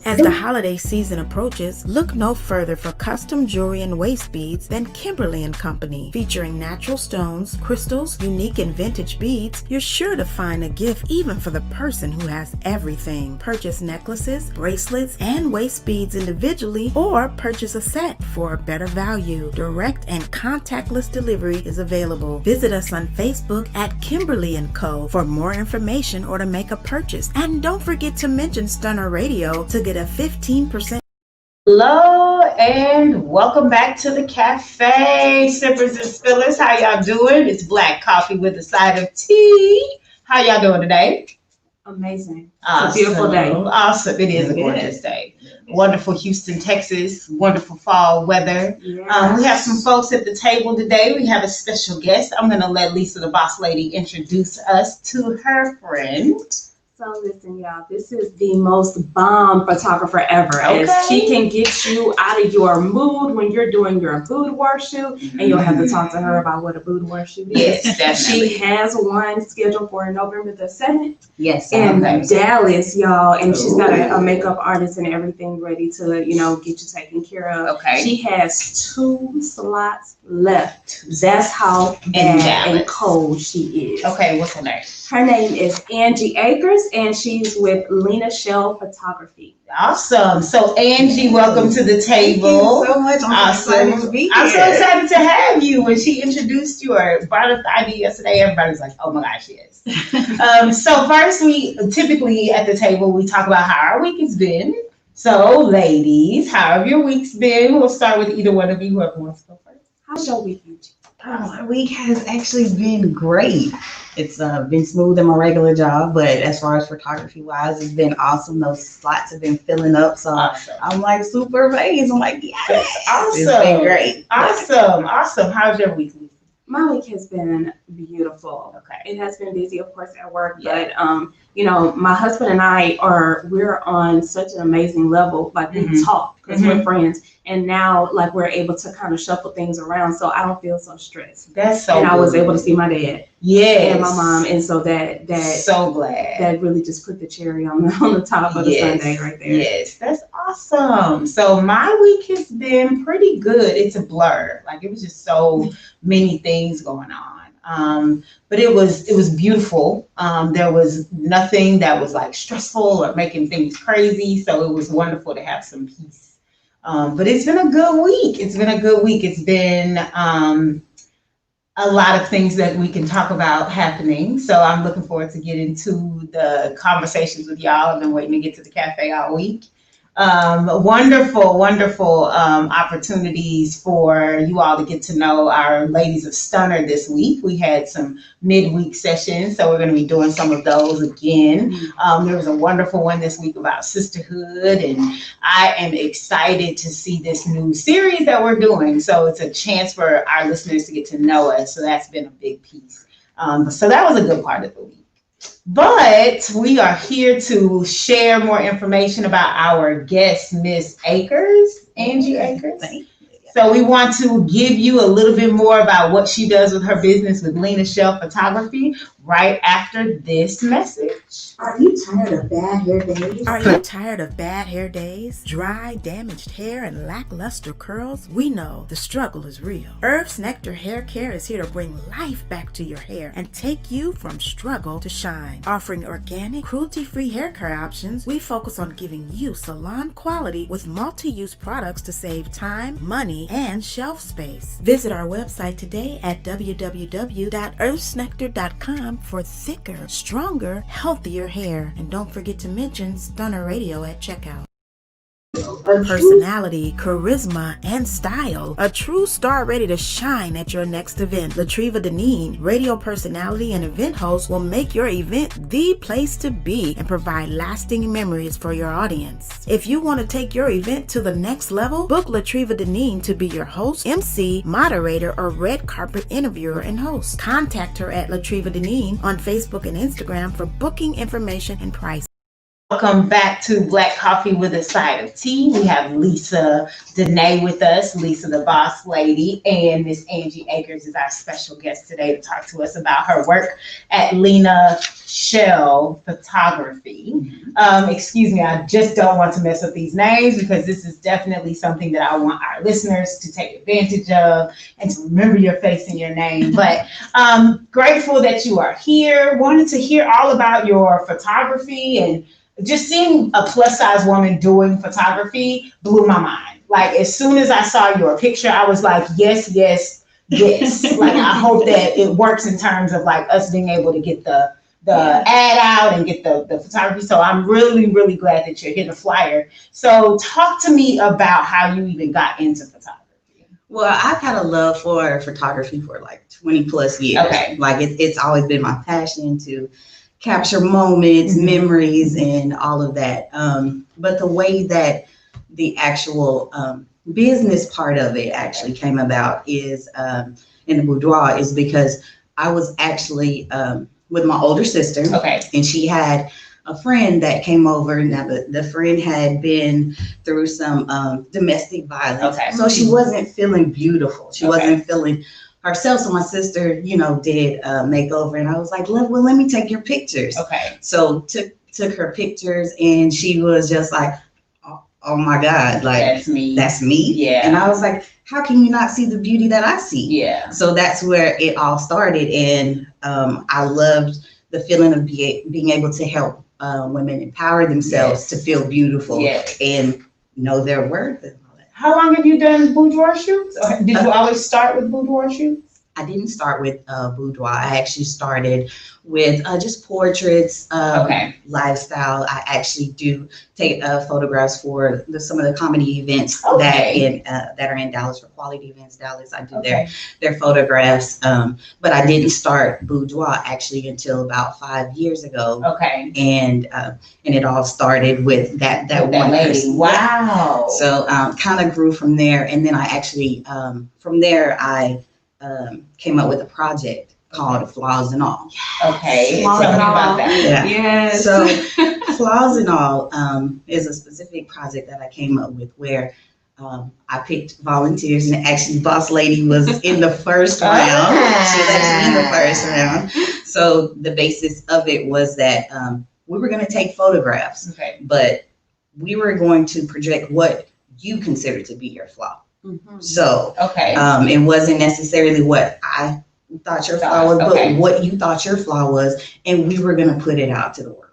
As the holiday season approaches, look no further for custom jewelry and waist beads than Kimberly & Company. Featuring natural stones, crystals, unique and vintage beads, you're sure to find a gift even for the person who has everything. Purchase necklaces, bracelets, and waist beads individually or purchase a set for a better value. Direct and contactless delivery is available. Visit us on Facebook at Kimberly & Co. for more information or to make a purchase. And don't forget to mention Stunner Radio to get a 15%. Hello and welcome back to the cafe, sippers and spillers. How y'all doing? It's black coffee with a side of tea. How y'all doing today? Amazing. Awesome. It's a beautiful day. Awesome. It is a gorgeous day. Wonderful Houston, Texas. Wonderful fall weather. Yes. We have some folks at the table today. We have a special guest. I'm going to let Lisa, the boss lady, introduce us to her friend. So listen, y'all, this is the most bomb photographer ever. Okay. As she can get you out of your mood when you're doing your boudoir shoot, and you'll have to talk to her about what a boudoir shoot is. Yes, definitely. She has one scheduled for November the 7th Yes. in Okay. Dallas, y'all, and she's got a makeup artist and everything ready to, get you taken care of. Okay. She has 2 slots left. That's how In bad Dallas. and cold she is. Okay, what's her name? Her name is Angie Akers, and she's with Linachelle Photography. Awesome. So Angie, welcome to the table. Thank you so much. I'm excited to be here. I'm so excited to have you. When she introduced you or brought up the idea yesterday, everybody's like, oh my gosh, yes. So first, we typically at the table, we talk about how our week has been. So ladies, how have your weeks been? We'll start with either one of you, whoever wants to go first. How's your week, Angie? My week has actually been great. It's been smooth in my regular job, but as far as photography wise, it's been awesome. Those slots have been filling up, so Awesome. I'm like super amazed. I'm like, yes, That's awesome. It's been great. Awesome. How's your week? My week has been beautiful. Okay. It has been busy, of course, at work, Yeah. but my husband and I we're on such an amazing level. Like we talk because we're friends, and now like we're able to kind of shuffle things around, so I don't feel so stressed. That's so And I was good. able to see my dad Yes. and my mom, and so that So glad. that really just put the cherry on the top of the sundae right there. Yes, that's awesome. So my week has been pretty good. It's a blur. Like it was just so many things going on. But it was beautiful. There was nothing that was like stressful or making things crazy. So it was wonderful to have some peace. But it's been a good week. It's been a lot of things that we can talk about happening. So I'm looking forward to get into the conversations with y'all. I've been waiting to get to the cafe all week. Wonderful opportunities for you all to get to know our ladies of Stunner this week. We had some midweek sessions, so we're going to be doing some of those again. There was a wonderful one this week about sisterhood, and I am excited to see this new series that we're doing. So it's a chance for our listeners to get to know us. So that's been a big piece. So that was a good part of the week. But we are here to share more information about our guest, Miss Akers, Angie Akers. So we want to give you a little bit more about what she does with her business with Linachelle Photography right after this message. Are you tired of bad hair days? Are you tired of bad hair days, dry, damaged hair, and lackluster curls? We know the struggle is real. Earth's Nectar Hair Care is here to bring life back to your hair and take you from struggle to shine. Offering organic, cruelty-free hair care options, we focus on giving you salon quality with multi-use products to save time, money, and shelf space. Visit our website today at www.earthsnectar.com for thicker, stronger, healthier hair. And don't forget to mention Stunner Radio at checkout. Personality, charisma, and style. A true star ready to shine at your next event. Latriva Deneen, radio personality and event host, will make your event the place to be and provide lasting memories for your audience. If you want to take your event to the next level, book Latriva Deneen to be your host, MC, moderator, or red carpet interviewer and host. Contact her at Latriva Deneen on Facebook and Instagram for booking information and price. Welcome back to Black Coffee with a Side of Tea. We have Lisa Danae with us, Lisa the Boss Lady, and Miss Angie Akers is our special guest today to talk to us about her work at Linachelle Photography. Excuse me, I just don't want to mess up these names because this is definitely something that I want our listeners to take advantage of and to remember your face and your name. But grateful that you are here. Wanted to hear all about your photography, and just seeing a plus size woman doing photography blew my mind. Like as soon as I saw your picture, I was like, yes, yes, yes. Like I hope that it works in terms of like us being able to get the ad out and get the photography. So I'm really, really glad that you're here to flyer. So talk to me about how you even got into photography. Well, I've had a love for photography for like 20 plus years. Okay. Like it's always been my passion to capture moments, memories, and all of that. But the way that the actual business part of it actually came about is in the boudoir is because I was actually with my older sister. Okay. And she had a friend that came over. Now the friend had been through some domestic violence. Okay. So she wasn't feeling beautiful. She wasn't feeling herself. So my sister, did makeover, and I was like, well, let me take your pictures. Okay. So took her pictures, and she was just like, oh my God, like That's me. That's me. Yeah. And I was like, how can you not see the beauty that I see? Yeah. So that's where it all started, and I loved the feeling of being able to help women empower themselves to feel beautiful and know their worth. How long have you done boudoir shoots? Or did you always start with boudoir shoots? I didn't start with boudoir. I actually started with just portraits, lifestyle. I actually do take photographs for some of the comedy events that are in Dallas, for quality events Dallas. I do their photographs, but I didn't start boudoir actually until about 5 years ago. Okay. And it all started with that one lady. person. Wow. So kind of grew from there, and then I actually from there I came up with a project called Flaws and All. Okay. Flaws Tell me and about All. that. Yeah. Yes. So Flaws and All is a specific project that I came up with where I picked volunteers, and actually Boss Lady was in the first round. She was actually in the first round. So the basis of it was that we were going to take photographs, but we were going to project what you consider to be your flaw. So it wasn't necessarily what I thought your flaw was, but what you thought your flaw was, and we were going to put it out to the world.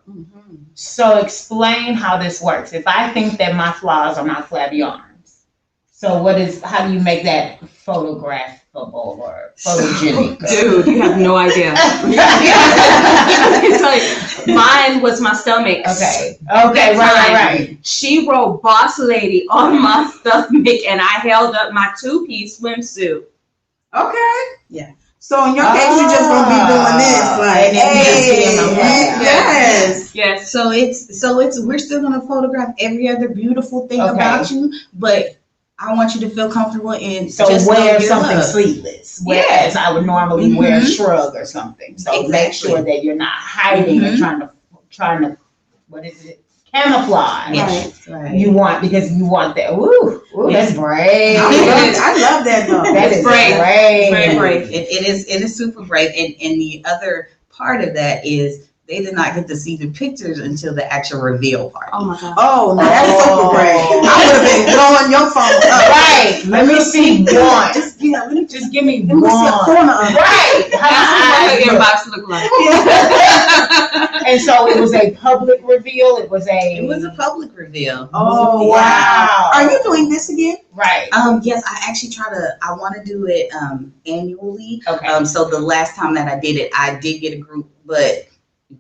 So explain how this works. If I think that my flaws are my flabby arms, so how do you make that photographable or photogenic? Dude, you have no idea. Let me tell you, mine was my stomach. Okay, right. She wrote Boss Lady on my stomach, and I held up my 2-piece swimsuit. Okay. Yeah. So in your case, you're just gonna be doing this, like, yes. So we're still gonna photograph every other beautiful thing about you, but I want you to feel comfortable in just wear something sleeveless, whereas I would normally wear a shrug or something. So make sure that you're not hiding or trying to what is it? Camouflage. Yes. Right. You want that. Ooh, that's brave. I love that though. That is brave. Very brave. It is super brave. And the other part of that is they did not get to see the pictures until the actual reveal part. Oh my God. Oh, no, that's super brave. I would have been blowing your phone up. Right. Let me see one. Just give me let me see a one. corner of it. Right. How does your inbox look like? And so it was a public reveal. It was a public reveal. Oh, wow. Are you doing this again? Right. Yes, I actually I want to do it annually. Okay. So the last time that I did it, I did get a group, but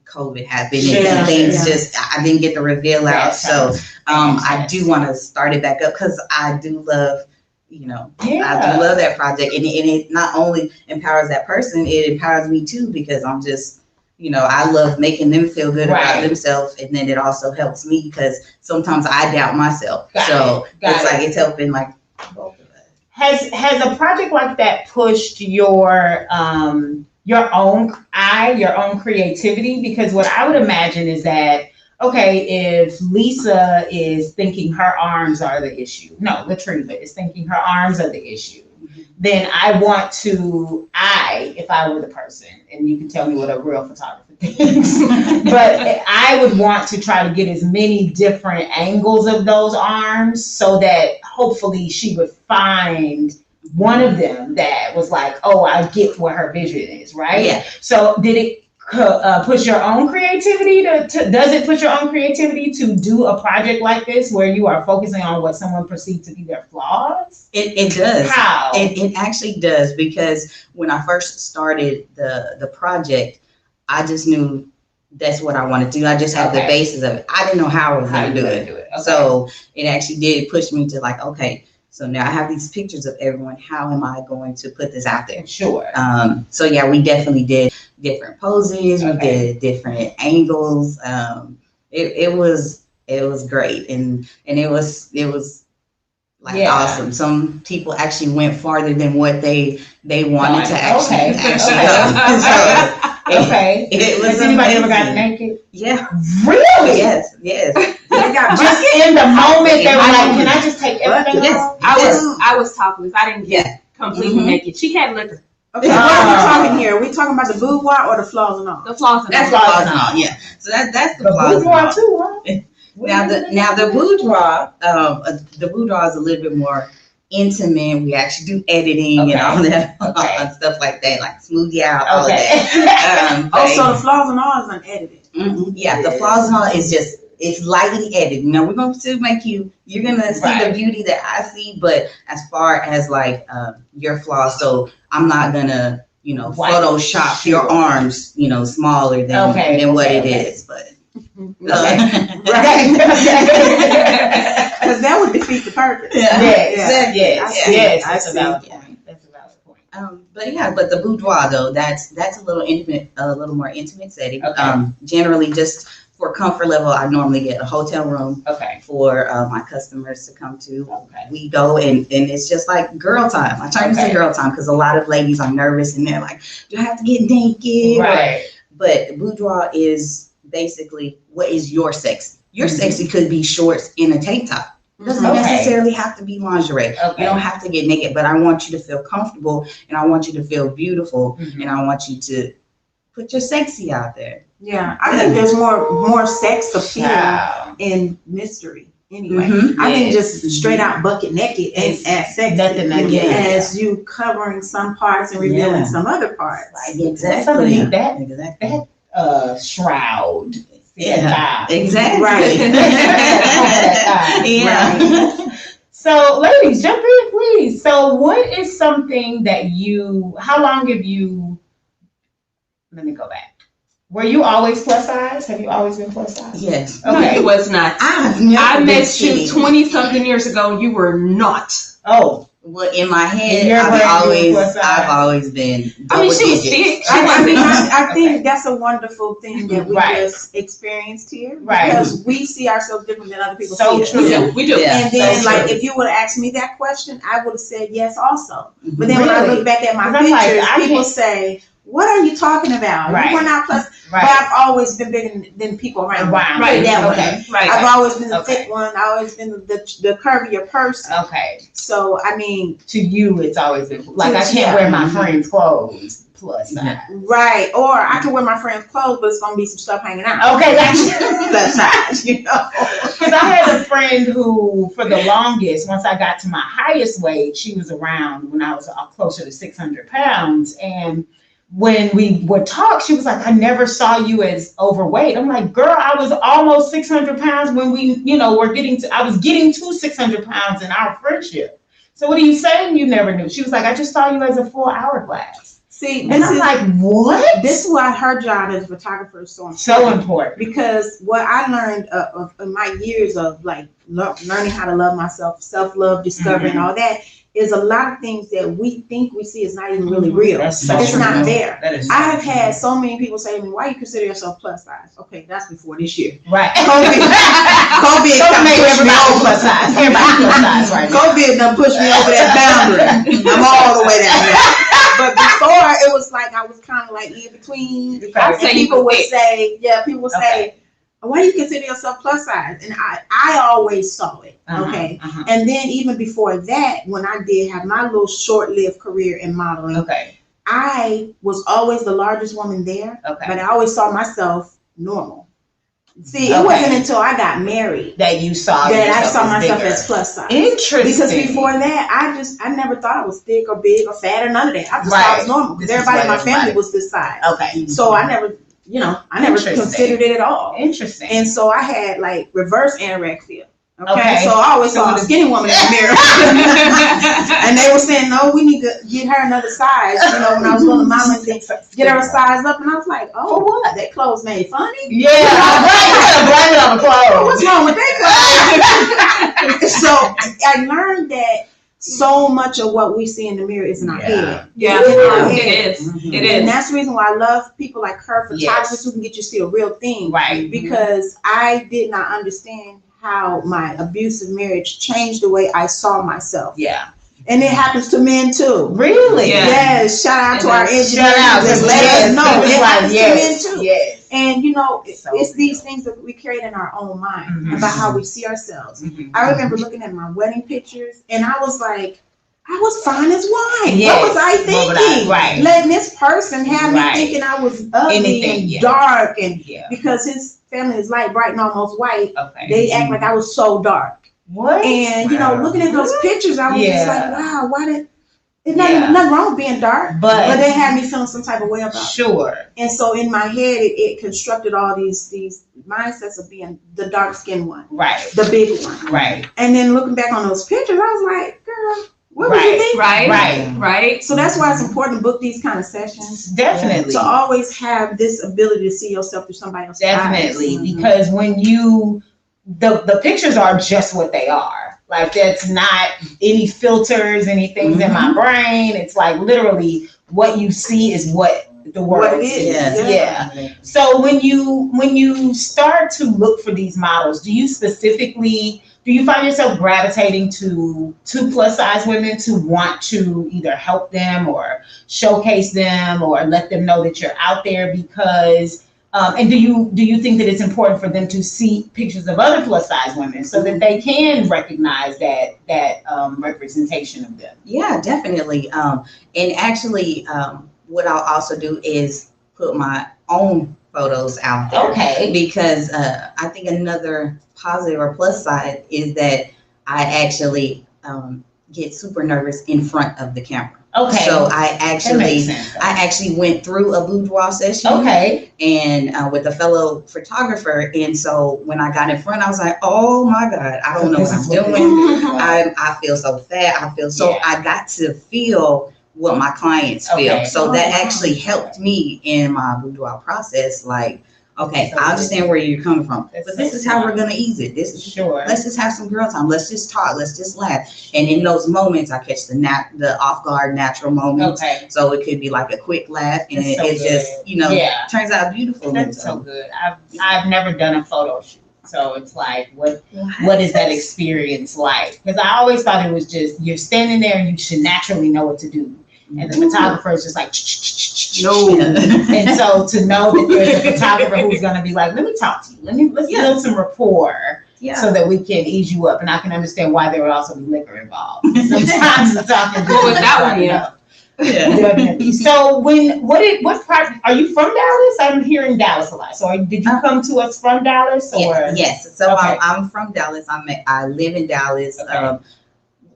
COVID happened and things I didn't get the reveal out. So I do want to start it back up because I do love, I do love that project, and it not only empowers that person, it empowers me too, because I'm just, I love making them feel good about themselves, and then it also helps me because sometimes I doubt myself. It's helping like both of us. Has a project like that pushed your own creativity? Because what I would imagine is that, okay, if Lisa is thinking her arms are the issue, no, Latriva is thinking her arms are the issue, then I want to, if I were the person, and you can tell me what a real photographer thinks, but I would want to try to get as many different angles of those arms so that hopefully she would find one of them that was like, oh, I get what her vision is, right? Yeah. So did it push your own creativity does it push your own creativity to do a project like this where you are focusing on what someone perceived to be their flaws? It does. How? It actually does, because when I first started the project, I just knew that's what I wanted to do. I just had the basis of it. I didn't know how I was going to do it. Okay. So it actually did push me to like, okay, so now I have these pictures of everyone. How am I going to put this out there? Sure. So yeah, we definitely did different poses. We did different angles. It was great, and it was like awesome. Some people actually went farther than what they wanted to actually go. So, okay. Has anybody ever got naked? Yeah. Really? Yes. They got just in the moment they were like, can I just take everything off? I was topless. I didn't get completely naked. She had liquor. Okay, what are we talking here? Are we talking about the boudoir or the flaws and all? The flaws and all. That's the flaws and all. Yeah. So that's the flaws boudoir too, huh? Now the boudoir is a little bit more intimate. We actually do editing and all that and stuff like that, like smooth you out, all of that. So the flaws and all is unedited. Yeah, the flaws and all is just, it's lightly edited. Now we're going to make you're going to see the beauty that I see, but as far as like your flaws, so I'm not going to, Photoshop your arms, smaller than what it is, but. Because that would defeat the purpose. Yes. That's a valid point. But the boudoir though, that's a little intimate, a little more intimate setting. Generally, just for comfort level, I normally get a hotel room for my customers to come to. We go and it's just like girl time. I turn this to girl time because a lot of ladies are nervous and they're like, do I have to get naked? Right. But boudoir is basically what is your sexy. Your sexy could be shorts and a tank top. It doesn't necessarily have to be lingerie. You don't have to get naked, but I want you to feel comfortable and I want you to feel beautiful and I want you to put your sexy out there. Yeah, I think there's more sex appeal in mystery. Anyway, I think just straight out bucket naked and as sexy as you covering some parts and revealing some other parts. Exactly. That shroud. Yeah, exactly. Right. Right. So, ladies, jump in, please. So, what is something that how long have you, let me go back. Were you always plus size? Have you always been plus size? Yes. Okay. It was not. I met you 20-something years ago. You were not. Oh. Well, in my head, I've always been. I mean, she was thick. I think that's a wonderful thing that we just experienced here, because we see ourselves different than other people. So see true. us. We do. And then, if you would have asked me that question, I would have said yes, also. But then when I look back at my pictures, people say, "What are you talking about? You were not plus." But I've always been bigger than people around me. Right. I've always been the thick one. I've always been the curvier person. Okay. So, I mean. To you, it's always been, like, I can't wear my friend's clothes plus size. Right. Or I can wear my friend's clothes, but it's going to be some stuff hanging out. Okay, that's plus size, Because I had a friend who, for the longest, once I got to my highest weight, she was around when I was closer to 600 pounds. And when we would talk, she was like, I never saw you as overweight. I'm like, girl, I was almost 600 pounds when we, I was getting to 600 pounds in our friendship. So what are you saying you never knew? She was like, I just saw you as a full hourglass. See, and I'm like, what? This is why her job as a photographer is so important. Because what I learned of my years of learning how to love myself, self-love, discovering all that, is a lot of things that we think we see is not even really real. It's not there. I have had so many people say to me, why you consider yourself plus size? Okay, that's before this year. Right. COVID made everybody plus size. Everybody plus size right now. COVID done pushed me over that boundary. I'm all the way down there. But before, it was like I was kind of like in between. People would say, why do you consider yourself plus size? And I always saw it. Okay. And then even before that, when I did have my little short-lived career in modeling, Okay. I was always the largest woman there, Okay. but I always saw myself normal. See, it wasn't until I got married that you saw that I saw myself bigger. as plus size. Interesting. Because before that, I never thought I was thick or big or fat or none of that. I just thought I was normal because everybody in my family was this size. Okay. So I never, considered it at all. Interesting. And so I had like reverse anorexia. Okay. So I always saw a skinny woman in the mirror. And they were saying, no, we need to get her another size. When I was going to mama and get her a size up. And I was like, oh, for what? That clothes made funny? Yeah. Right. You gotta blame it on the clothes. What's wrong with that clothes? So I learned that so much of what we see in the mirror is in our head. Yeah, It's in our it head. is. Mm-hmm. It is. And that's the reason why I love people like her, photographers who can get you to see a real thing. Right. Because I did not understand how my abusive marriage changed the way I saw myself. Yeah. And it happens to men too. Really? Yeah. Yes. Shout out to our engineers. Shout out. Just let us know. It happens to men Yes. too. Yes. And it's So these things that we create in our own mind Mhm. about how we see ourselves. Mhm. I remember looking at my wedding pictures and I was like, I was fine as wine. Yes. What was I What would thinking? right. Letting this person have Right. me thinking I was ugly Anything, and yeah. dark, and Yeah. because his family is light, bright, and almost white, Okay. they act like I was so dark. What? And looking at those pictures, I was just like, wow, why did? There's nothing wrong with being dark, but they had me feeling some type of way about it. Sure. And so in my head, it constructed all these mindsets of being the dark skinned one, Right. the big one. Right. And then looking back on those pictures, I was like, girl, what was you thinking? Right. So that's why it's important to book these kind of sessions. Definitely. To always have this ability to see yourself through somebody else's Definitely. eyes. Because when the pictures are just what they are. Like that's not any filters, anything in my brain. It's like literally what you see is what the world What it is. sees. Yeah. So when you start to look for these models, do you find yourself gravitating to plus size women to want to either help them or showcase them or let them know that you're out there because and do you think that it's important for them to see pictures of other plus size women so that they can recognize that representation of them? Yeah, definitely. And actually, what I'll also do is put my own photos out there. Okay. Because I think another positive or plus side is that I actually get super nervous in front of the camera. Okay. So I makes sense. actually went through a boudoir session. Okay. And with a fellow photographer. And so when I got in front, I was like, oh my God, I don't know what I'm doing. I feel so fat. I got to feel what my clients feel. Okay. So that actually helped me in my boudoir process. Like, okay, I understand where you're coming from, but this is how we're gonna ease it. This is let's just have some girl time. Let's just talk. Let's just laugh. And in those moments, I catch the off guard natural moments. Okay. So it could be like a quick laugh, and That's so it just turns out beautiful. That's so good. I've never done a photo shoot, so it's like what is that experience like? Because I always thought it was just you're standing there and you should naturally know what to do. And the photographer is just like, no. And so to know that there's a photographer who's going to be like, let me talk to you. Let's build some rapport so that we can ease you up. And I can understand why there would also be liquor involved. Sometimes the talking. What was that one? Yeah. Definitely. So what part, are you from Dallas? I'm hearing Dallas a lot. So did you come to us from Dallas? Or? Yes. So Okay. I'm from Dallas. I live in Dallas. Okay.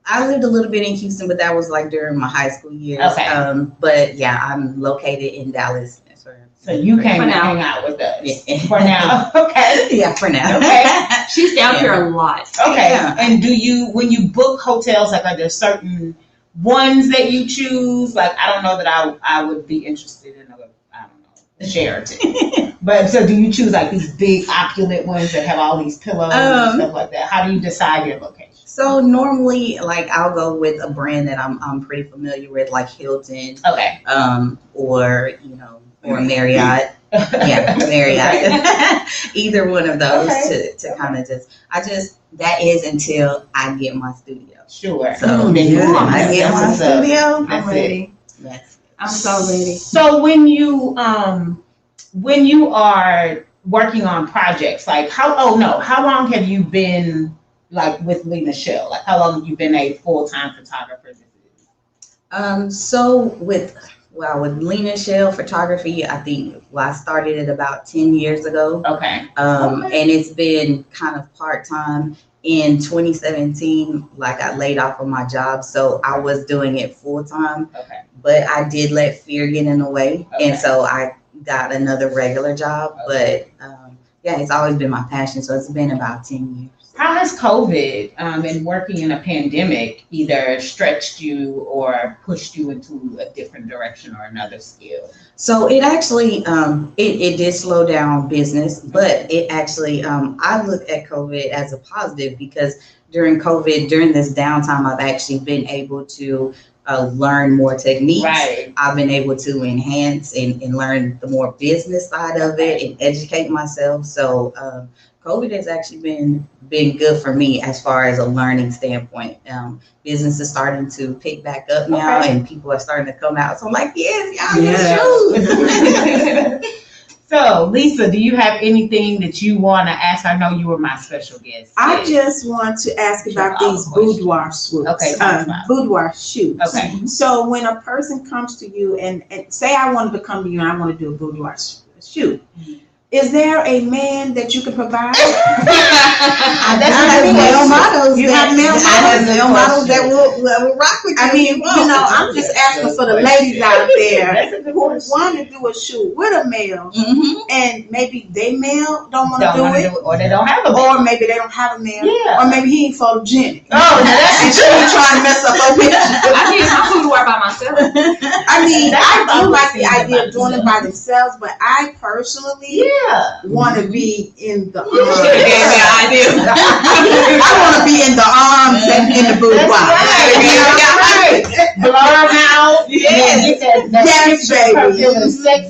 I lived a little bit in Houston, but that was like during my high school years. Okay. But yeah, I'm located in Dallas. So you came to hang out with us for now. Okay. Yeah, for now. Okay. She's down here a lot. Okay. Yeah. And when you book hotels, like are there certain ones that you choose? Like I don't know that I would be interested in a Sheraton. But so do you choose like these big opulent ones that have all these pillows and stuff like that? How do you decide your location? So normally, like I'll go with a brand that I'm pretty familiar with, like Hilton, Okay. or Marriott. Yeah, Marriott. Either one of those to kind of that is until I get my studio. Sure. So then you when I get my studio, That's I'm ready. yes. I'm so ready. So when you are working on projects? Like how long have you been like with Linachelle? Like how long have you been a full-time photographer? So with Linachelle photography, I think I started it about 10 years ago. Okay. And it's been kind of part-time. In 2017, like I laid off of my job, so I was doing it full-time. Okay. But I did let fear get in the way, Okay. and so I got another regular job. Okay. But yeah, it's always been my passion, so it's been about 10 years. How has COVID and working in a pandemic either stretched you or pushed you into a different direction or another skill? So it actually, it did slow down business, but it actually, I look at COVID as a positive because during COVID, during this downtime, I've actually been able to learn more techniques. Right. I've been able to enhance and learn the more business side of it and educate myself. So COVID has actually been good for me as far as a learning standpoint. Business is starting to pick back up now, and people are starting to come out. So I'm like, yes, y'all get shoes. So, Lisa, do you have anything that you want to ask? I know you were my special guest. I just want to ask about these boudoir swoops. Okay, boudoir shoots. Okay. So when a person comes to you and say I wanted to come to you and I want to do a boudoir shoot, is there a man that you can provide? That's male models. You have male models that will rock with you. I mean, I'm just asking for the ladies out there who want to do a shoot with a male, and maybe they male don't want to do it, or they don't have a male. or maybe they don't have a male, Yeah. or maybe he ain't photogenic. Oh, now that's and she ain't trying to mess up her picture. I need my boudoir by myself. I mean, I do like the That's idea of doing it by themselves, but I personally want to be in the arms. I want to be in the arms and in the boudoir. right. Blow them out. Yes. Yes, baby.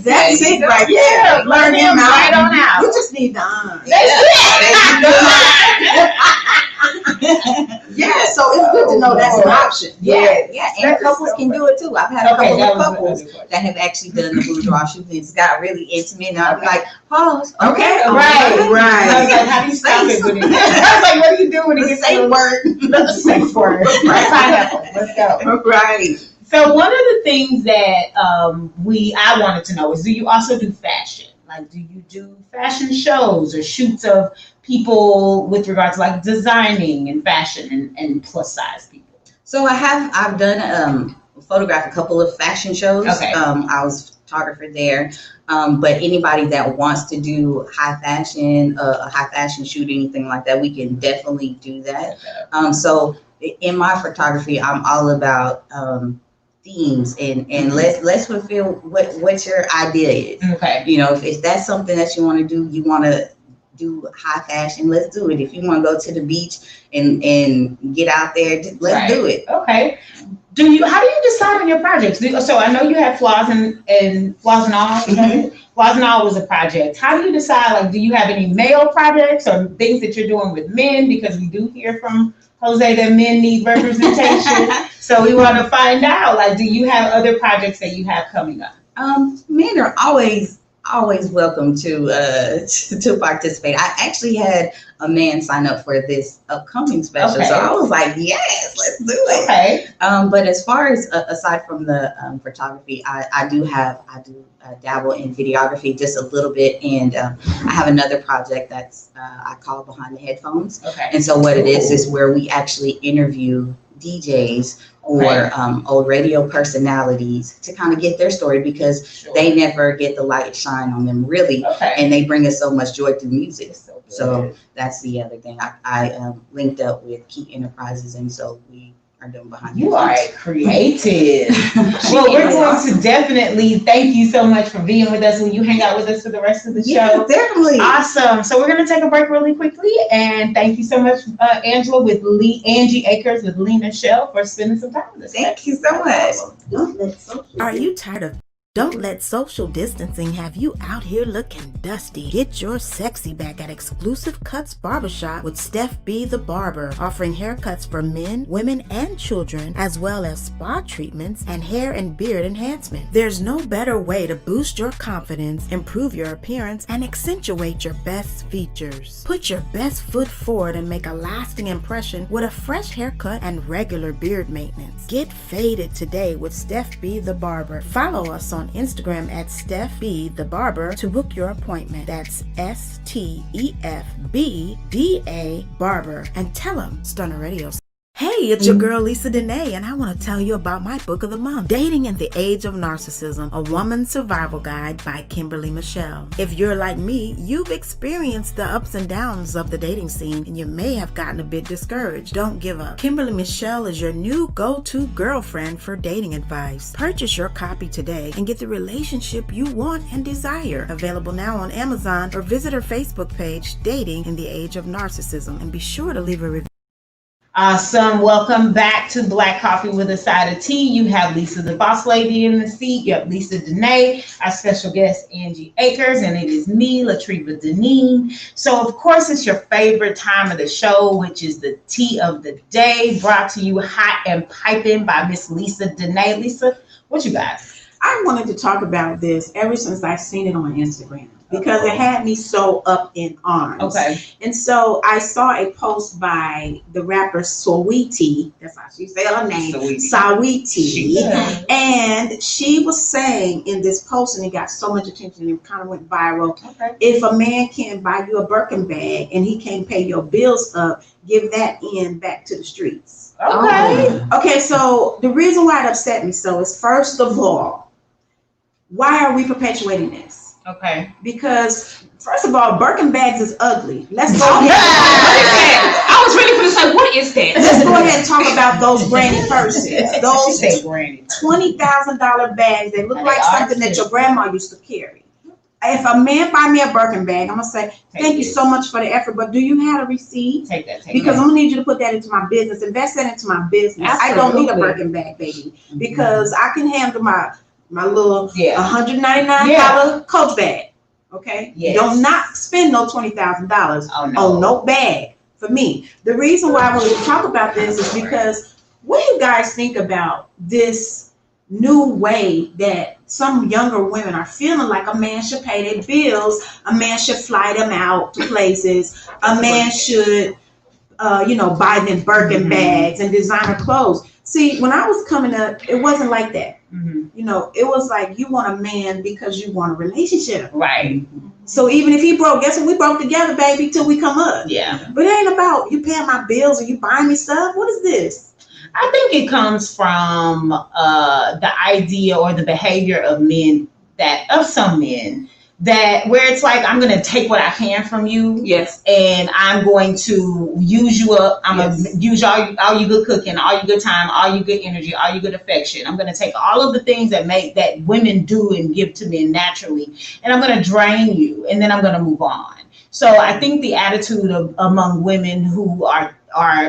That's it right there. Learn them out. Right on out. You just need the arms. Yeah, so it's good to know that's an option. Yeah, and couples can do it too. I've had a couple of couples that have actually done the boudoir shoot. It's got really intimate, and I'm like, pause. Okay, Right. Right. I was like, how do you stop it when it I was like, what do you do when it gets Safe word. the safe word? Right. Pineapple. Let's go. Right. So one of the things that I wanted to know is, do you also do fashion? Like, do you do fashion shows or shoots of people with regards to like designing and fashion and plus size people? So I've done photographed a couple of fashion shows. Okay. I was a photographer there. But anybody that wants to do high fashion shoot, anything like that, we can definitely do that. So in my photography, I'm all about themes and let's fulfill what your idea is. Okay. You know, if that's something that you want to do, you want to do high fashion, let's do it. If you want to go to the beach and get out there, let's do it. Okay. How do you decide on your projects? So I know you have Flaws and All. Flaws and All was a project. How do you decide? Like, do you have any male projects or things that you're doing with men? Because we do hear from Jose that men need representation. So we want to find out. Like, do you have other projects that you have coming up? Men are always welcome to participate. I actually had a man sign up for this upcoming special, so I was like, yes, let's do it. Okay. But as far as aside from the photography, I do dabble in videography just a little bit, and I have another project that's I call Behind the Headphones. Okay. And so what it is where we actually interview DJs or old radio personalities to kind of get their story, because they never get the light shine on them really, and they bring us so much joy through music. So that's the other thing. I linked up with Key Enterprises, and so we are doing Behind the Headphones. You are creative. Well, we're going to definitely thank you so much for being with us. Will you hang out with us for the rest of the show? Yeah, definitely. Awesome. So we're going to take a break really quickly, and thank you so much, Angela, with Angie Akers with Linachelle for spending some time with us. Thank you so much. Are you tired of Don't let social distancing have you out here looking dusty. Get your sexy back at Exclusive Cuts Barbershop with Steph B. the Barber, offering haircuts for men, women, and children, as well as spa treatments and hair and beard enhancement. There's no better way to boost your confidence, improve your appearance, and accentuate your best features. Put your best foot forward and make a lasting impression with a fresh haircut and regular beard maintenance. Get faded today with Steph B. the Barber. Follow us on Instagram at Steph B. the Barber to book your appointment. That's STEFBDA Barber. And tell them Stunner Radio. Hey, it's your girl Lisa Dene, and I want to tell you about my book of the month, Dating in the Age of Narcissism, A Woman's Survival Guide by Linachelle. If you're like me, you've experienced the ups and downs of the dating scene, and you may have gotten a bit discouraged. Don't give up. Linachelle is your new go-to girlfriend for dating advice. Purchase your copy today and get the relationship you want and desire. Available now on Amazon, or visit her Facebook page, Dating in the Age of Narcissism, and be sure to leave a review. Awesome. Welcome back to Black Coffee with a Side of Tea. You have Lisa, the boss lady, in the seat. You have Lisa Dene, our special guest, Angie Akers, and it is me, Latriva Deneen. So, of course, it's your favorite time of the show, which is the tea of the day, brought to you hot and piping by Miss Lisa Dene. Lisa, what you got? I wanted to talk about this ever since I've seen it on Instagram, because it had me so up in arms. Okay. And so I saw a post by the rapper Saweetie. That's how she said her name. Saweetie. And she was saying in this post, and it got so much attention, it kind of went viral. Okay. If a man can't buy you a Birkin bag and he can't pay your bills up, give that end back to the streets. Okay. Okay, so the reason why it upset me so is, first of all, why are we perpetuating this? Okay. Because first of all, Birkin bags is ugly. Let's go ahead. I was ready for to say, what is that? Let's go ahead and talk about those granny purses. Those She said granny. $20,000 bags. They look like something that your grandma used to carry. If a man buy me a Birkin bag, I'm gonna say, thank you so much for the effort, but do you have a receipt? Take that. Because I'm gonna need you to put that into my business. Invest that into my business. I don't need a Birkin bag, baby, because I can handle my little $199 Coach bag. Okay. Yes. Don't not spend no $20,000 Oh, no. on no bag for me. The reason why I wanted to talk about this is because what do you guys think about this new way that some younger women are feeling like a man should pay their bills, a man should fly them out to places, a man should buy them Birkin bags and designer clothes. See, when I was coming up, it wasn't like that. It was like, you want a man because you want a relationship. Right. So even if he broke, guess what? We broke together, baby, till we come up. Yeah. But it ain't about you paying my bills or you buying me stuff. What is this? I think it comes from the idea or the behavior of some men, that where it's like, I'm going to take what I can from you. Yes. And I'm going to use you up. I'm going to use all your good cooking, all your good time, all your good energy, all your good affection. I'm going to take all of the things that women do and give to men naturally, and I'm going to drain you, and then I'm going to move on. So I think the attitude among women who are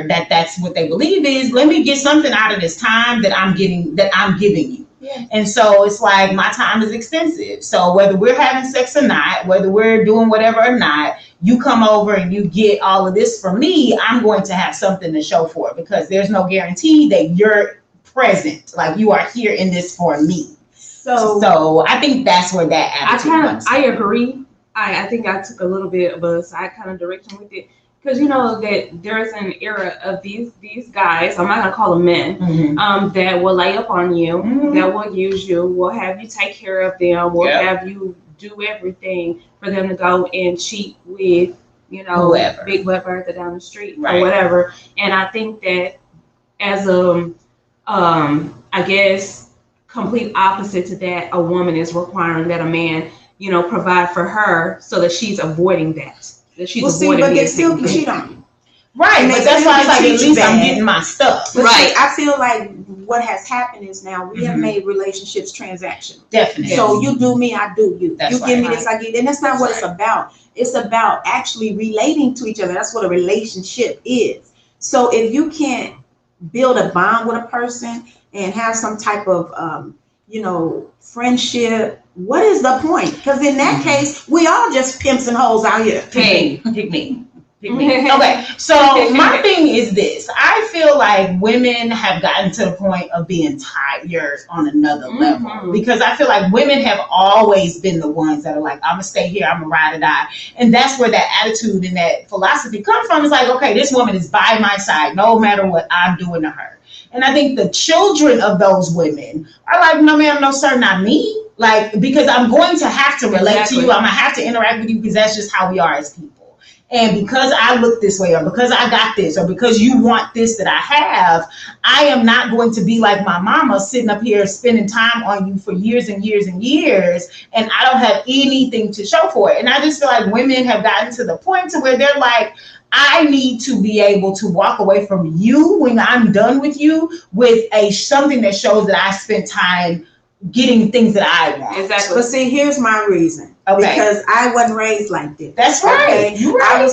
that's what they believe is, let me get something out of this time that I'm giving you. Yeah. And so it's like, my time is expensive. So whether we're having sex or not, whether we're doing whatever or not, you come over and you get all of this from me, I'm going to have something to show for it, because there's no guarantee that you're present. Like, you are here in this for me. So I think that's where that attitude comes from. I agree. I think I took a little bit of a side kind of direction with it. Because that there's an era of these guys, I'm not gonna call them men, that will lay up on you, that will use you, will have you take care of them, will have you do everything for them to go and cheat with, whoever. Big Wet Bertha down the street or whatever. And I think that as I guess complete opposite to that, a woman is requiring that a man, provide for her so that she's avoiding that. But they still can cheat on you. Right, but that's why it's like, at least I'm getting my stuff. But right. I feel like what has happened is now we have made relationships transactional. Definitely. So you do me, I do you. That's you give me this, I give, and that's not what it's about. It's about actually relating to each other. That's what a relationship is. So if you can't build a bond with a person and have some type of friendship, what is the point? Because in that case, we all just pimps and hoes out here. Pick me. Okay, so my thing is this. I feel like women have gotten to the point of being tired on another level, because I feel like women have always been the ones that are like, I'm gonna stay here, I'm gonna ride or die. And that's where that attitude and that philosophy comes from. It's like, okay, this woman is by my side no matter what I'm doing to her. And I think the children of those women are like, no ma'am, no sir, not me. Like, because I'm going to have to relate to you, I'm gonna have to interact with you, because that's just how we are as people. And because I look this way, or because I got this, or because you want this that I have, I am not going to be like my mama sitting up here spending time on you for years and years and years, and I don't have anything to show for it. And I just feel like women have gotten to the point to where they're like, I need to be able to walk away from you when I'm done with you with something that shows that I spent time getting things that I want. Exactly. But see, here's my reason. Okay. Because I wasn't raised like this. That's right. Okay? You're right.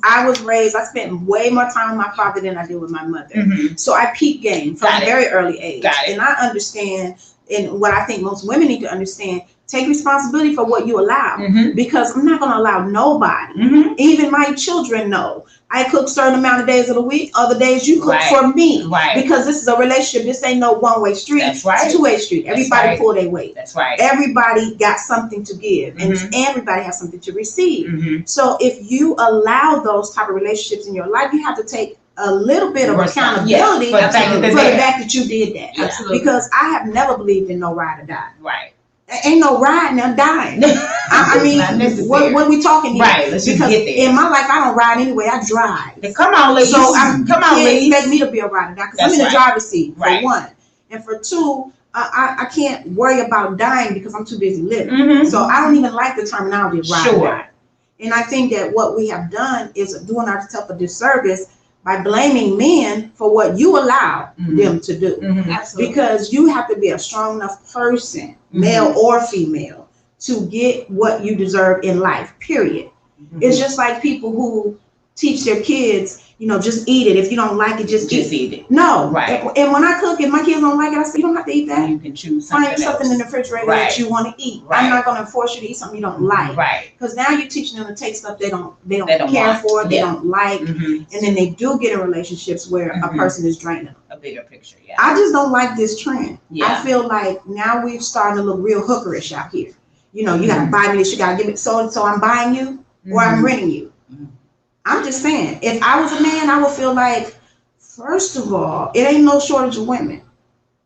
I was raised, I spent way more time with my father than I did with my mother. Mm-hmm. So I peeped game from a very early age. Got it. And I understand, and what I think most women need to understand, take responsibility for what you allow. Mm-hmm. Because I'm not going to allow nobody, Mm-hmm. even my children know, I cook certain amount of days of the week, other days you cook Right. for me. Right. Because this is a relationship. This ain't no one-way street. That's right. It's a two-way street. That's Everybody right. pull their weight. That's right. Everybody got something to give, and everybody has something to receive. Mm-hmm. So if you allow those type of relationships in your life, you have to take a little bit of accountability for the fact that you did that. Yeah. Absolutely. Because I have never believed in no ride or die. Right. There ain't no riding or dying. I Not mean, necessary. what are we talking here? Right. Let's just Because get there. in my life, I don't ride anyway. I drive. Come on, ladies. So Come you on, can't ladies. expect me to be a rider because I'm That's in the right. driver's seat, for Right. one. And for two, I can't worry about dying because I'm too busy living. Mhm. So I don't even like the terminology of ride or Sure. die. And I think that what we have done is doing ourselves a disservice by blaming men for what you allow Mhm. them to do. Mhm. Absolutely. Because you have to be a strong enough person, male or female, to get what you deserve in life, period. It's just like people who teach their kids, just eat it. If you don't like it, just eat it. No. Right. And when I cook, if my kids don't like it, I say, you don't have to eat that. You can choose Find something in the refrigerator Right. that you want to eat. Right. I'm not going to force you to eat something you don't like. Right. Because now you're teaching them to take stuff they don't don't care want. for, they Yeah. don't like. Mm-hmm. And then they do get in relationships where a Mhm. person is draining them. A bigger picture. Yeah. I just don't like this trend. Yeah. I feel like now we've started to look real hookerish out here. You gotta buy me this, you gotta give me so I'm buying you or I'm renting you. Mhm. I'm just saying, if I was a man, I would feel like, first of all, it ain't no shortage of women.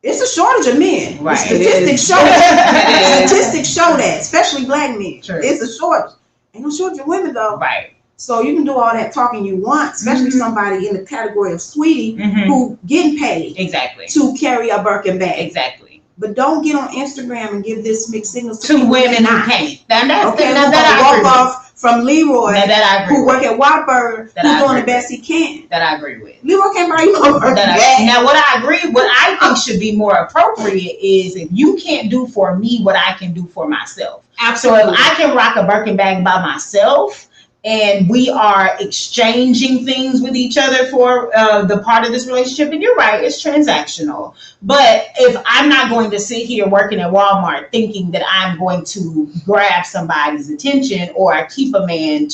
It's a shortage of men. Right. The statistics show that. The statistics show that, especially black men. True. It's a shortage. Ain't no shortage of women though. Right. So you can do all that talking you want, especially Mhm. somebody in the category of sweetie Mhm. who getting paid Exactly. to carry a Birkin bag. Exactly. But don't get on Instagram and give this mixed signals to Two people women that who can't. Now Okay, that I walk agree with. off from Leroy, That I agree who with. work at Whataburger, That I who's doing agree the best he can. That I agree with. Leroy can't buy you no Birkin That bag. now, what I think should be more appropriate is if you can't do for me what I can do for myself. So Absolutely. if I can rock a Birkin bag by myself, and we are exchanging things with each other for the part of this relationship, and you're right, it's transactional. But if I'm not going to sit here working at Walmart thinking that I'm going to grab somebody's attention or keep a man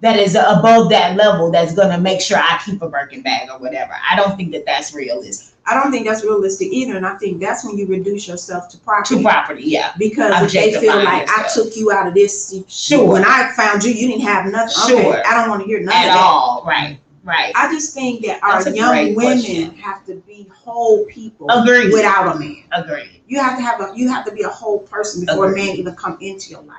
that is above that level that's going to make sure I keep a Birkin bag or whatever, I don't think that that's realistic. I don't think that's realistic either, and I think that's when you reduce yourself to property. To property, yeah. Because if they feel Objectifying like I yourself. took you out of this, Sure. when I found you, you didn't have nothing. Sure. Okay, I don't want to hear none At of that. all, right, right. I just think that our That's a young great women question. have to be whole people Agreed. without a man. Agreed. You have to be a whole person before Agreed. a man even come into your life.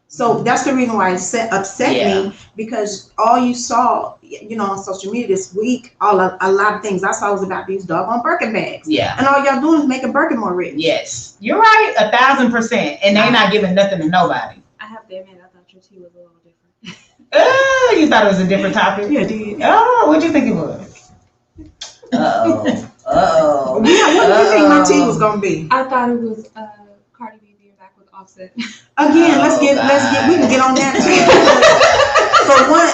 So that's the reason why it upset me, because all you saw, on social media this week, a lot of things I saw was about these doggone Birkin bags. Yeah. And all y'all doing is making Birkin more rich. Yes. You're right, 1,000%. And they're not giving nothing to nobody. I have to admit, I thought your tea was a little different. Oh, you thought it was a different topic? Yeah, dude. Oh, what'd you think it was? Uh-oh. Uh-oh. Yeah, what do you think my tea was gonna be? I thought it was Cardi B being back with Offset. Again, let's get we can get on that too. For one,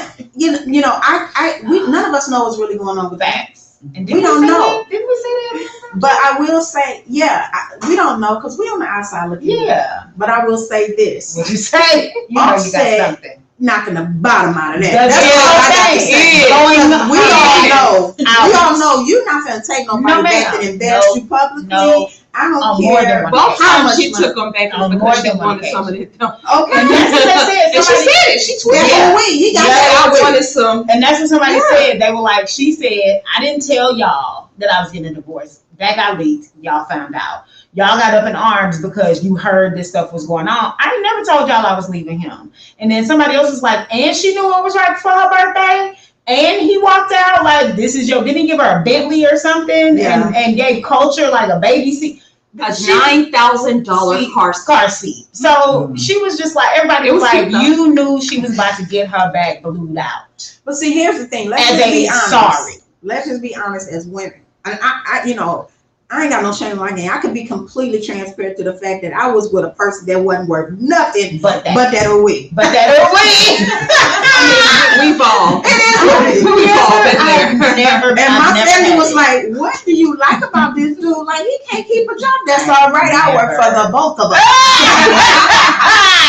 none of us know what's really going on with that. Facts. And We don't know. Didn't we say that? But I will say, we don't know because we on the outside looking in. Yeah. But I will say this. What you say? You know you got something. Knocking the bottom out of that. That's all I got to say. We all know you're not going to take nobody back and embarrass you publicly. No. I don't care. Both times she took them back because she wanted some of it. Okay. And that's what they said. And she said it. She tweeted it. He got I wanted some. And that's what somebody said. They were like, she said, I didn't tell y'all that I was getting a divorce. That got leaked. Y'all found out. Y'all got up in arms because you heard this stuff was going on. I ain't never told y'all I was leaving him. And then somebody else was like, and she knew it was right for her birthday. And he walked out like, this is didn't he give her a Bentley or something? Yeah. And gave Culture like a baby seat. A $9,000 car seat. So she was just like, everybody was like, you knew she was about to get her back blued out. But see, here's the thing. Let's just be honest. Let's just be honest as women. And I ain't got no shame in my game. I could be completely transparent to the fact that I was with a person that wasn't worth nothing but that a week. But that a week. We ball. We ball back there. And my family was like, what do you like about this dude? Like, he can't keep a job. That's all right. I work for the both of us.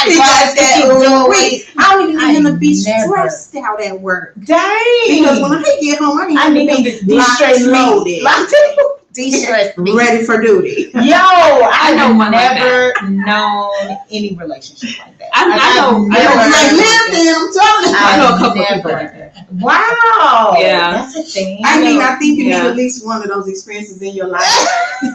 He got that a week. I don't even need him to be stressed out at work. Dang. Because when I get home, I need him to be straight loaded. De-stress me. Ready for duty. Yo, I have never known any relationship like that. I know. I know a couple people like that. Wow. Yeah. That's a thing. I mean, I think you need at least one of those experiences in your life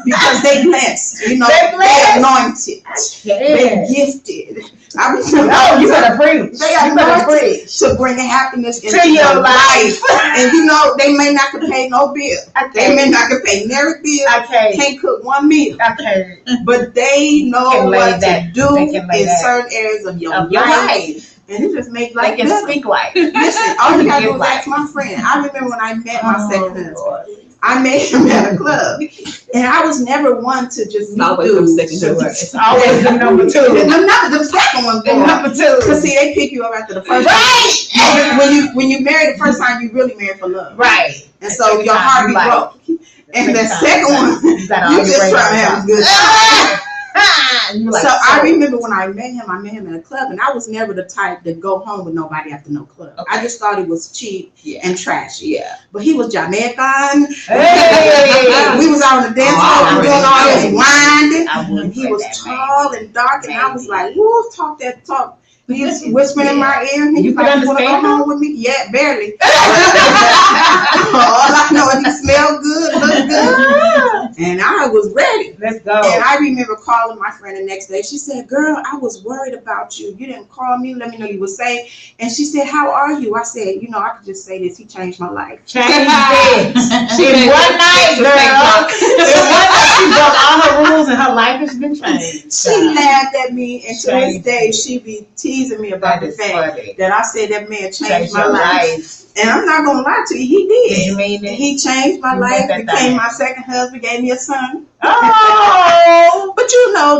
because they blessed. You know, they're anointed. They're gifted. You better preach. They are anointed to bring happiness into your life. And they may not can pay no bill. They may not can pay every bill. Can't cook one meal. But they know what to do in certain areas of your life. And it just makes life better. Speak life. Listen, all you gotta do is ask my friend. I remember when I met my second husband. I met him at a club, and I was never one to just do. It's always the number two. The second one, number two. Because see, they pick you up after the first time. When you marry the first time, you really marry for love. Right. And so your heart be broke. And the second one, you just try to have a good time. So I remember when I met him in a club, and I was never the type to go home with nobody after no club. I just thought it was cheap and trashy. Yeah. But he was Jamaican. Hey. We was out on the dance floor doing all this winding. He was tall and dark, and I was like, "Woo, talk that talk." He was whispering in my ear. And he was like, "You want to go home with me?" Yeah, barely. All I know is he smelled good, looked good, and I was ready. Let's go. And I remember calling my friend the next day. She said, "Girl, I was worried about you. You didn't call me. Let me know you were safe." And she said, "How are you?" I said, I could just say this. He changed my life. Changed it. In one night, girl. In one night, she broke all her rules, and her life has been changed. She laughed at me, and to this day, she be teasing me about the fact that I said that man changed my life. And I'm not gonna lie to you, he did. You mean it? He changed my life, became my second husband, gave me a son. Oh, but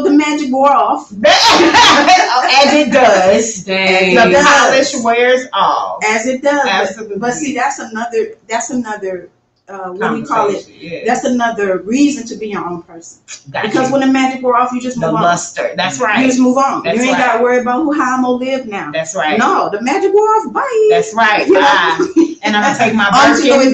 the magic wore off. As it does. Dang. The polish wears off. As it does. Absolutely. But see, that's another what do you call it? Yeah. That's another reason to be your own person. Because when the magic wore off, you just move on. The luster. That's right. You just move on. You ain't got to worry about how I'm going to live now. That's right. No, the magic wore off. Bye. That's right. Bye. And I'm going to take my Birkin.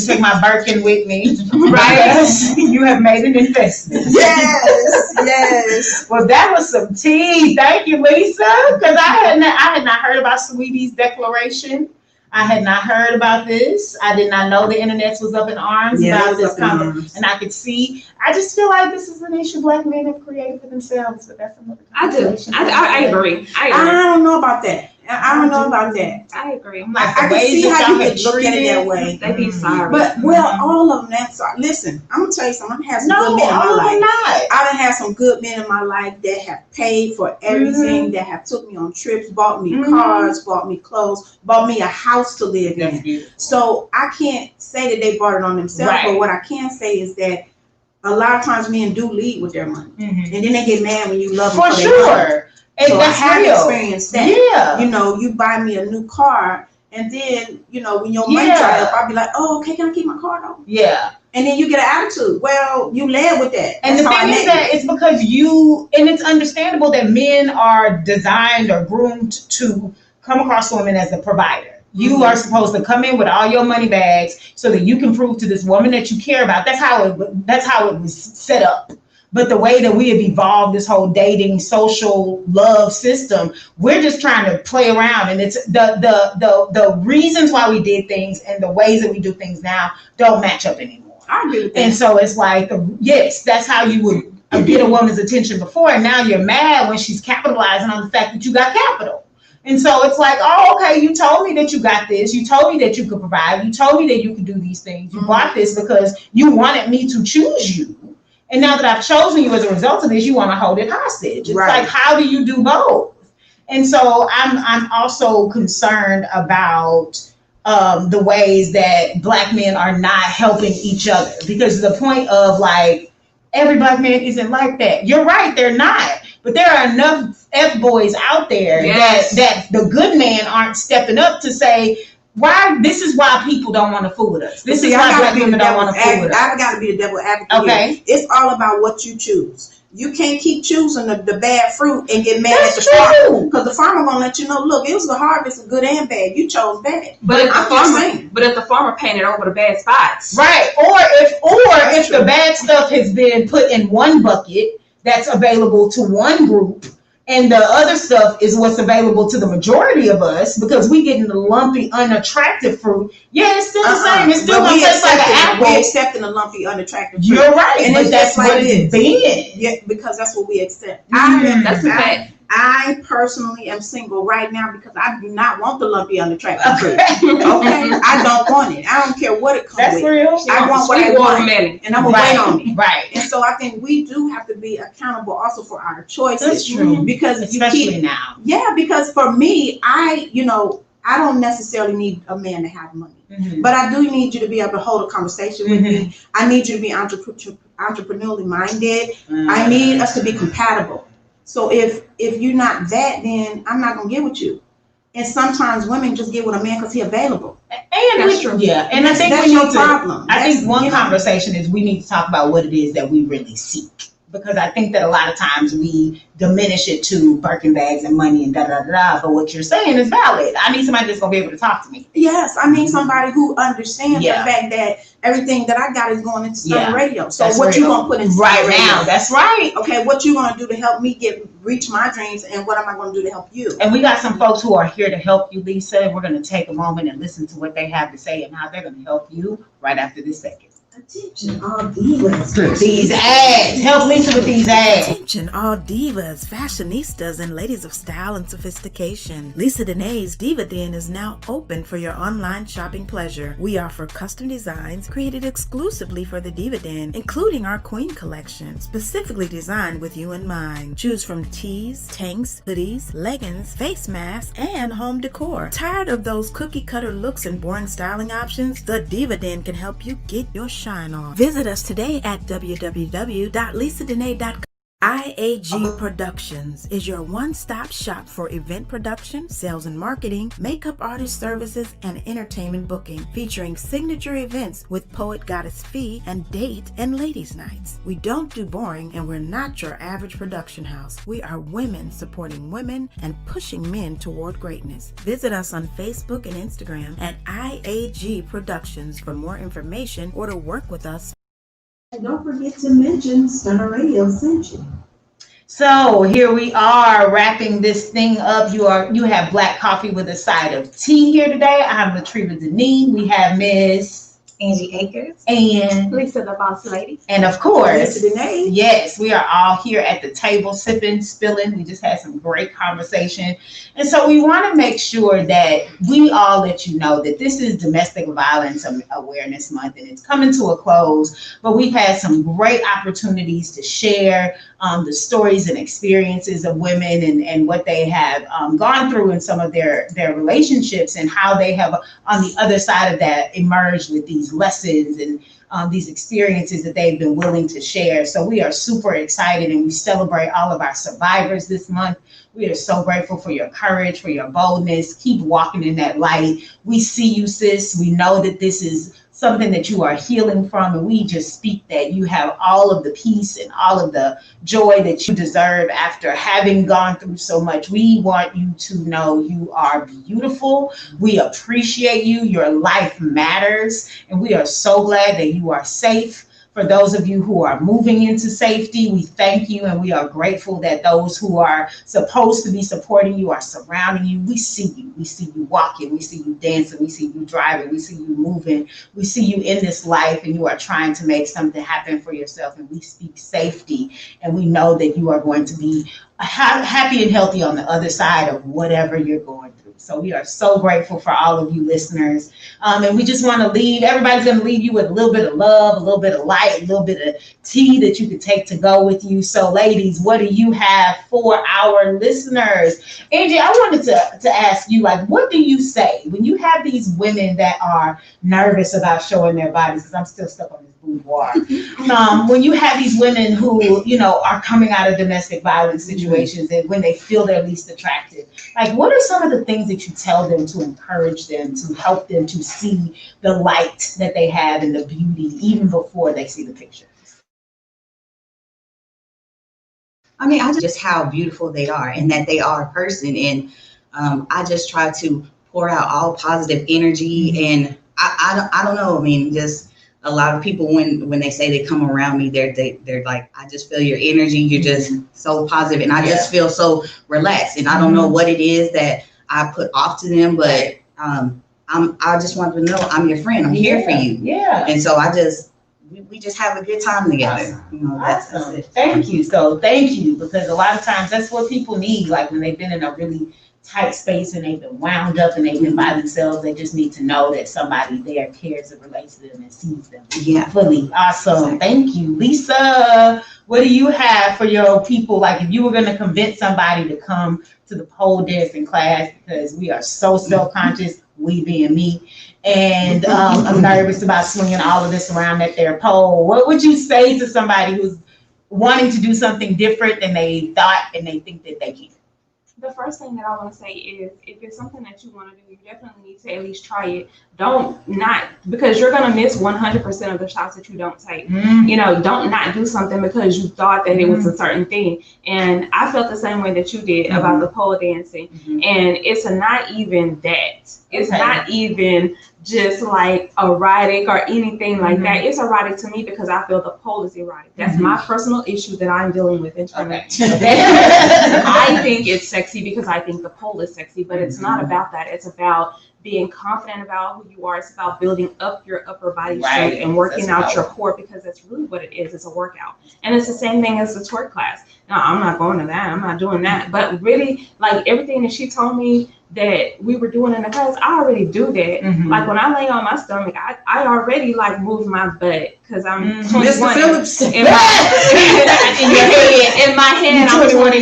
Take my Birkin with me. Right? You have made an investment. Yes. Well, that was some tea. Thank you, Lisa. Because I had not heard about Sweetie's declaration. I had not heard about this. I did not know the internet was up in arms about this conversation. And I could see, I just feel like this is an issue Black men have created for themselves, but that's another conversation. I agree. I don't know about that. I don't know about that. I agree. I can see how you could look at it that way. They be sorry. But, all of them, that's sorry. Listen, I'm going to tell you something. I've had some good men in my life. I done had some good men in my life that have paid for everything, that have took me on trips, bought me cars, bought me clothes, bought me a house to live in. So I can't say that they bought it on themselves, but what I can say is that a lot of times men do lead with their money. And then they get mad when you love them for their money. And so I have experienced that. Yeah. You buy me a new car And then, you know, when your money dry up, I'll be like, oh, okay, can I keep my card on? Yeah. And then you get an attitude. Well, you led with that. And the thing is that it's because and it's understandable that men are designed or groomed to come across women as a provider. You are supposed to come in with all your money bags so that you can prove to this woman that you care about. That's how it was set up. But the way that we have evolved this whole dating, social love system, we're just trying to play around. And it's the reasons why we did things and the ways that we do things now don't match up anymore. I agree with that. And so it's like, yes, that's how you would get a woman's attention before. And now you're mad when she's capitalizing on the fact that you got capital. And so it's like, oh, okay, you told me that you got this. You told me that you could provide. You told me that you could do these things. You bought this because you wanted me to choose you. And now that I've chosen you as a result of this, you want to hold it hostage. It's like, how do you do both? And so I'm also concerned about the ways that Black men are not helping each other, because the point of like, every Black man isn't like that. You're right, they're not. But there are enough F-boys out there that the good men aren't stepping up to say, this is why people don't want to fool with us. This is why Black women don't want to fool with us. I've got to be the devil advocate. Okay. Here. It's all about what you choose. You can't keep choosing the bad fruit and get mad at the farmer, because the farmer gonna let you know, look, it was a harvest of good and bad. You chose bad. But if the farmer painted over the bad spots, right? Or if the bad stuff has been put in one bucket that's available to one group, and the other stuff is what's available to the majority of us, because we getting the lumpy, unattractive fruit. Yeah, it's still the same. It's still gonna taste like an apple. We're accepting the lumpy, unattractive fruit. You're right, and but that's what it's been. Yeah, because that's what we accept. That's a fact. I personally am single right now because I do not want the lumpy, unattractive fruit. Okay, I don't want it. I don't care what it comes with. That's real. I want what I want, and I'm gonna wait on it. Right. And so I think we do have to be accountable also for our choices. That's true. Because especially now. Yeah, because for me, I don't necessarily need a man to have money, but I do need you to be able to hold a conversation with me. I need you to be entrepreneurially minded. I need us to be compatible. So if you're not that, then I'm not gonna get with you. And sometimes women just get with a man because he's available. And that's true. Yeah, and I think that's your problem. I think one conversation is we need to talk about what it is that we really seek. Because I think that a lot of times we diminish it to Birkin bags and money and da-da-da-da. But what you're saying is valid. I need somebody that's going to be able to talk to me. Yes, I mean somebody who understands the fact that everything that I got is going into Stunner Radio. So that's what you going to put in right now? That's right. Okay, what you going to do to help me reach my dreams, and what am I going to do to help you? And we got some folks who are here to help you, Lisa. We're going to take a moment and listen to what they have to say and how they're going to help you right after this second. Attention, all divas. These ads. Help Lisa with these ads. Attention, all divas, fashionistas, and ladies of style and sophistication. Lisa Danae's Diva Den is now open for your online shopping pleasure. We offer custom designs created exclusively for the Diva Den, including our Queen collection, specifically designed with you in mind. Choose from tees, tanks, hoodies, leggings, face masks, and home decor. Tired of those cookie cutter looks and boring styling options? The Diva Den can help you get your shine on. Visit us today at www.lisadene.com. IAG Productions is your one-stop shop for event production, sales and marketing, makeup artist services, and entertainment booking, featuring signature events with Poet Goddess Fee and date and ladies' nights. We don't do boring, and we're not your average production house. We are women supporting women and pushing men toward greatness. Visit us on Facebook and Instagram at IAG Productions for more information or to work with us. And don't forget to mention Stunner Radio sent you. So here we are wrapping this thing up. You have black coffee with a side of tea here today. I'm Latriva Deneen. We have Miss Angie Akers and Lisa the Boss Lady. And of course, Danae. Yes, we are all here at the table sipping, spilling. We just had some great conversation. And so we want to make sure that we all let you know that this is Domestic Violence Awareness Month, and it's coming to a close. But we've had some great opportunities to share the stories and experiences of women and what they have gone through in some of their relationships, and how they have on the other side of that emerged with these these lessons and these experiences that they've been willing to share. So we are super excited, and we celebrate all of our survivors this month. We are so grateful for your courage, for your boldness. Keep walking in that light. We see you, sis. We know that this is something that you are healing from, and we just speak that you have all of the peace and all of the joy that you deserve after having gone through so much. We want you to know you are beautiful. We appreciate you. Your life matters, and we are so glad that you are safe. For those of you who are moving into safety, we thank you, and we are grateful that those who are supposed to be supporting you are surrounding you. We see you. We see you walking. We see you dancing. We see you driving. We see you moving. We see you in this life, and you are trying to make something happen for yourself. And we speak safety, and we know that you are going to be happy and healthy on the other side of whatever you're going through. So we are so grateful for all of you listeners. And we just want to leave, everybody's going to leave you with a little bit of love, a little bit of light, a little bit of tea that you could take to go with you. So ladies, what do you have for our listeners? Angie, I wanted to ask you, like, what do you say when you have these women that are nervous about showing their bodies? Because I'm still stuck on this boudoir. When you have these women who, you know, are coming out of domestic violence situations, and when they feel they're least attractive, like, what are some of the things that you tell them to encourage them, to help them to see the light that they have and the beauty even before they see the picture? I mean, I just how beautiful they are and that they are a person. And I just try to pour out all positive energy. And I don't know. I mean, just a lot of people when they say they come around me, they're like, I just feel your energy. You're just so positive, and I just feel so relaxed. And I don't know what it is that I put off to them, but I just want them to know I'm your friend. I'm here for you. Yeah. And so we just have a good time together. You know, that's it. Thank you. So thank you, because a lot of times that's what people need. Like when they've been in a really tight space and they've been wound up and they've been by themselves, they just need to know that somebody there cares and relates to them and sees them fully. Awesome. Thank you. Lisa, what do you have for your people? Like, if you were going to convince somebody to come to the pole dancing class, because we are so self-conscious, we being me, and I'm nervous about swinging all of this around at their pole, what would you say to somebody who's wanting to do something different than they thought and they think that they can? The first thing that I want to say is, if it's something that you want to do, you definitely need to at least try it. Don't not, because you're going to miss 100% of the shots that you don't take. You know, don't not do something because you thought that it was a certain thing. And I felt the same way that you did about the pole dancing. And it's not even that. It's not even just like erotic or anything like that. It's erotic to me because I feel the pole is erotic. That's my personal issue that I'm dealing with internally. I think it's sexy because I think the pole is sexy, but it's not about that. It's about being confident about who you are. It's about building up your upper body strength and working out your core, because that's really what it is. It's a workout. And it's the same thing as the twerk class. No, I'm not going to that. I'm not doing that. But really, like, everything that she told me that we were doing in the class, I already do that. Like, when I lay on my stomach, I already like move my butt because I'm 21. Mr. Phillips. In my head, I'm 21.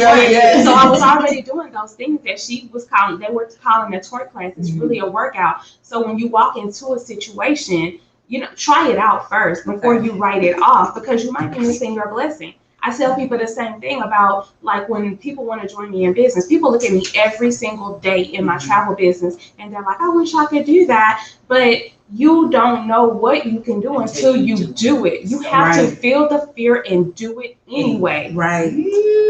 So I was already doing those things that she was calling, they were calling a twerk class. It's really a workout. So when you walk into a situation, you know, try it out first before you write it off, because you might be missing your blessing. I tell people the same thing about, like, when people want to join me in business, people look at me every single day in my travel business and they're like, I wish I could do that. But you don't know what you can do until you do it. You have to feel the fear and do it anyway. Right.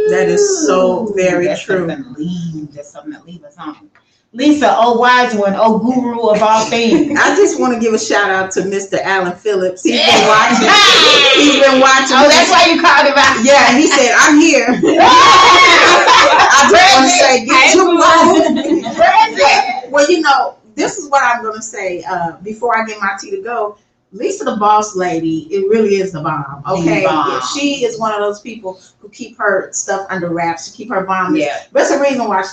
That is so very true. That's something that leaves us on. Lisa, oh wise one, oh guru of all things. I just want to give a shout out to Mr. Alan Phillips. He's been watching. He's been watching. Oh, that's why you called him out. Yeah, he said, I'm here. I just want to say, get your well, you know, this is what I'm going to say before I get my tea to go. Lisa, the boss lady, it really is the bomb. Okay, yeah, she is one of those people who keep her stuff under wraps, to keep her bomb. That's the reason why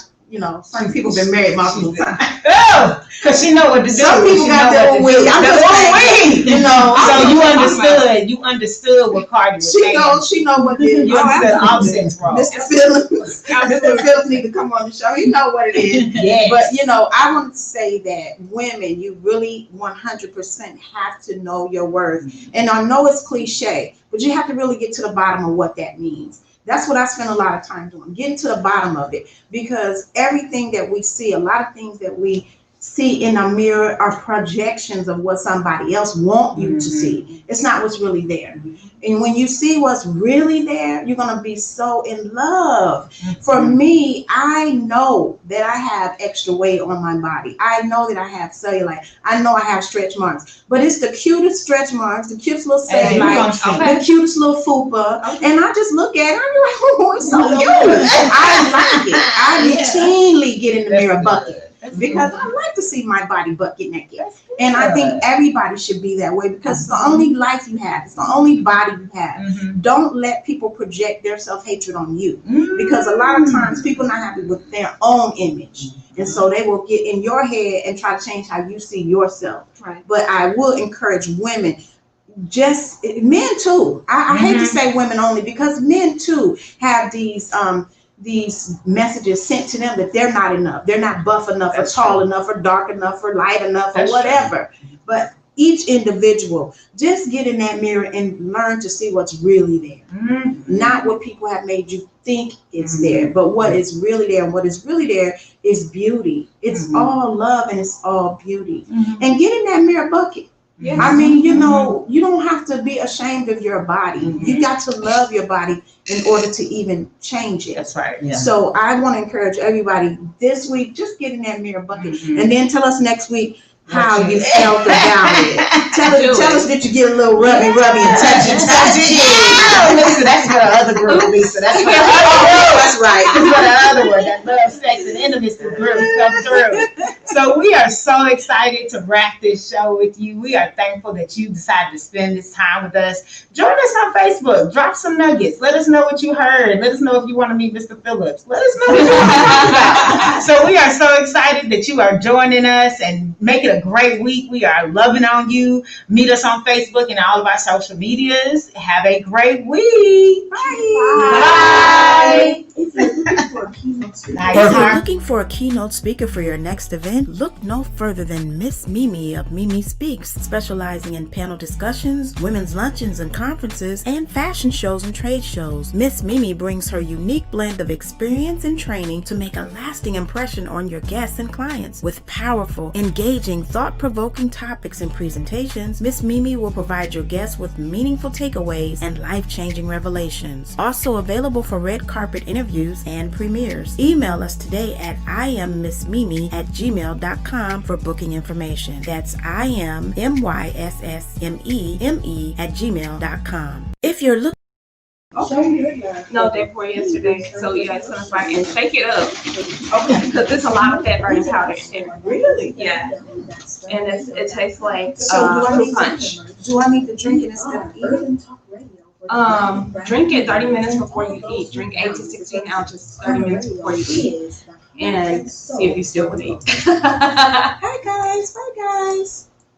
some people been married multiple times. Oh, because she know what to do. Some people got their own way. I'm just saying, So you understood what Cardi was saying. She know what it is. You understood Offset's role. Mr. Phillips need to come on the show. He know what it is. Yes. But I want to say that women, you really 100% have to know your worth. And I know it's cliche, but you have to really get to the bottom of what that means. That's what I spend a lot of time doing, getting to the bottom of it, because everything that we see, a lot of things that we see in a mirror are projections of what somebody else wants you to see. It's not what's really there. And when you see what's really there, you're going to be so in love. For me, I know that I have extra weight on my body. I know that I have cellulite. I know I have stretch marks, but it's the cutest stretch marks, the cutest little cellulite, the cutest little fupa. And I just look at it, I'm like, oh, it's so cute. I like it. I routinely get in the mirror bucket. Because I like to see my body butt get naked. And I think everybody should be that way, because it's the only life you have. It's the only body you have. Don't let people project their self-hatred on you. Because a lot of times people not happy with their own image. And so they will get in your head and try to change how you see yourself. Right. But I will encourage women, just men too. I hate to say women only, because men too have these messages sent to them that they're not enough. They're not buff enough, or tall enough, or dark enough, or light enough, or whatever. But each individual, just get in that mirror and learn to see what's really there. Not what people have made you think is there, but what is really there. And what is really there is beauty. It's all love and it's all beauty. And get in that mirror bucket. Yes. I mean, you don't have to be ashamed of your body. You got to love your body in order to even change it. That's right. Yeah. So I want to encourage everybody this week, just get in that mirror bucket, and then tell us next week how you felt about it. Tell us that you get a little rubby and touch it. Lisa, that's for the other group, Lisa. That's for the other group. That's right. That's for the other one. That love, sex, and intimacy group come through. So we are so excited to wrap this show with you. We are thankful that you decided to spend this time with us. Join us on Facebook. Drop some nuggets. Let us know what you heard. Let us know if you want to meet Mr. Phillips. Let us know what you want to talk about. So we are so excited that you are joining us, and make it a great week. We are loving on you. Meet us on Facebook and all of our social medias. Have a great week. Bye. If you're looking for a keynote speaker for your next event, look no further than Miss Mimi of Mimi Speaks, specializing in panel discussions, women's luncheons and conferences, and fashion shows and trade shows. Miss Mimi brings her unique blend of experience and training to make a lasting impression on your guests and clients. With powerful, engaging, thought-provoking topics and presentations, Miss Mimi will provide your guests with meaningful takeaways and life-changing revelations. Also available for red carpet interviews and premieres. Email us today at iamMissMimi@gmail.com for booking information. That's iamMissMeme@gmail.com. If you're looking No, day before yesterday. So yeah, it's gonna fry and shake it up. Okay, because there's a lot of fat burning powder in there. Really? Yeah, and it tastes like fruit punch. Do I need to drink it instead of eating? Drink it 30 minutes before you eat. Drink 8 to 16 ounces 30 minutes before you eat, and see if you still want to eat. Hi guys. Bye guys.